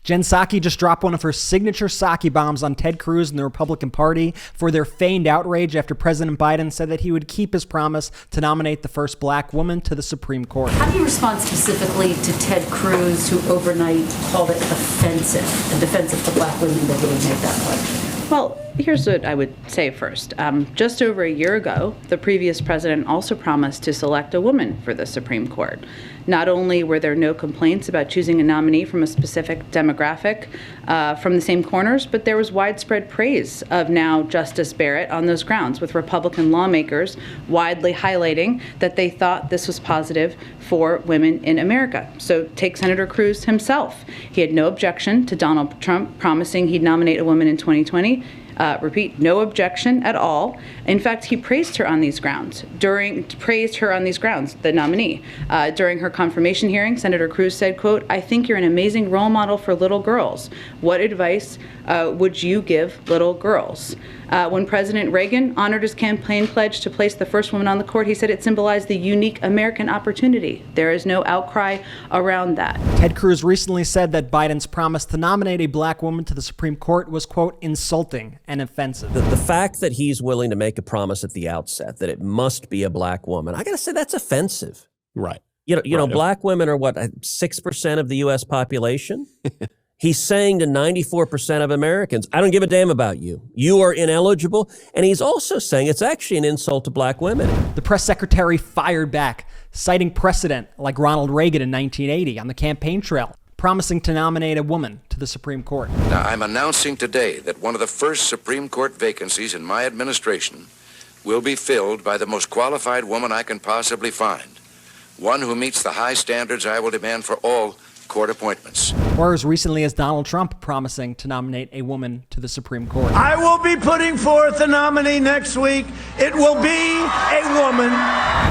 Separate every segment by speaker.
Speaker 1: Jen Psaki just dropped one of her signature Psaki bombs on Ted Cruz and the Republican Party for their feigned outrage after President Biden said that he would keep his promise to nominate the first black woman to the Supreme Court.
Speaker 2: How do you respond specifically to Ted Cruz, who overnight called it offensive and defensive to black women that he would make that pledge?
Speaker 3: Well, here's what I would say first. Just over a year ago, the previous president also promised to select a woman for the Supreme Court. Not only were there no complaints about choosing a nominee from a specific demographic from the same corners, but there was widespread praise of now Justice Barrett on those grounds, with Republican lawmakers widely highlighting that they thought this was positive for women in America. So take Senator Cruz himself. He had no objection to Donald Trump promising he'd nominate a woman in 2020. Repeat, no objection at all. In fact, he praised her on these grounds. The nominee. During her confirmation hearing, Senator Cruz said, quote, "I think you're an amazing role model for little girls. What advice would you give little girls?" When President Reagan honored his campaign pledge to place the first woman on the court, he said it symbolized the unique American opportunity. There is no outcry around that.
Speaker 1: Ted Cruz recently said that Biden's promise to nominate a black woman to the Supreme Court was, quote, insulting and offensive.
Speaker 4: The fact that he's willing to make a promise at the outset that it must be a black woman, I got to say that's offensive.
Speaker 5: Right.
Speaker 4: You know, black women are what, 6% of the U.S. population? He's saying to 94% of Americans, I don't give a damn about you. You are ineligible. And he's also saying it's actually an insult to black women.
Speaker 1: The press secretary fired back, citing precedent like Ronald Reagan in 1980 on the campaign trail, promising to nominate a woman to the Supreme Court.
Speaker 6: Now, I'm announcing today that one of the first Supreme Court vacancies in my administration will be filled by the most qualified woman I can possibly find, one who meets the high standards I will demand for all court appointments.
Speaker 1: Or as recently as Donald Trump promising to nominate a woman to the Supreme Court.
Speaker 7: I will be putting forth a nominee next week. It will be a woman.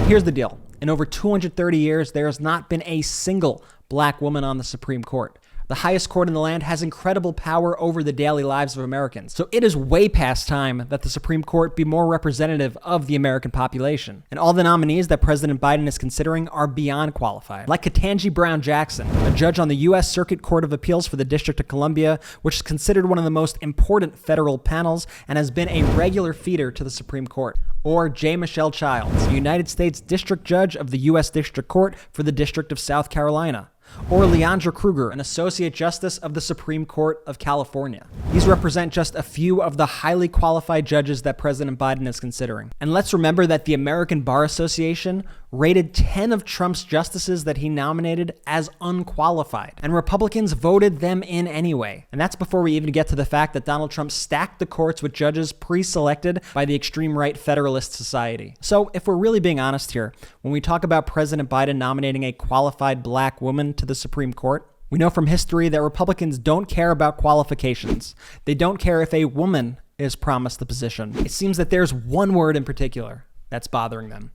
Speaker 1: Here's the deal. In over 230 years, there has not been a single black woman on the Supreme Court. The highest court in the land has incredible power over the daily lives of Americans. So it is way past time that the Supreme Court be more representative of the American population. And all the nominees that President Biden is considering are beyond qualified. Like Ketanji Brown Jackson, a judge on the U.S. Circuit Court of Appeals for the District of Columbia, which is considered one of the most important federal panels and has been a regular feeder to the Supreme Court. Or J. Michelle Childs, a United States District Judge of the U.S. District Court for the District of South Carolina. Or Leandra Kruger, an Associate Justice of the Supreme Court of California. These represent just a few of the highly qualified judges that President Biden is considering. And let's remember that the American Bar Association rated 10 of Trump's justices that he nominated as unqualified. And Republicans voted them in anyway. And that's before we even get to the fact that Donald Trump stacked the courts with judges pre-selected by the extreme right Federalist Society. So if we're really being honest here, when we talk about President Biden nominating a qualified black woman to the Supreme Court, we know from history that Republicans don't care about qualifications. They don't care if a woman is promised the position. It seems that there's one word in particular that's bothering them.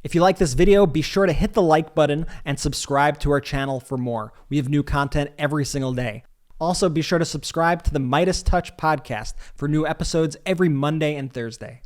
Speaker 1: If you like this video, be sure to hit the like button and subscribe to our channel for more. We have new content every single day. Also, be sure to subscribe to the MeidasTouch podcast for new episodes every Monday and Thursday.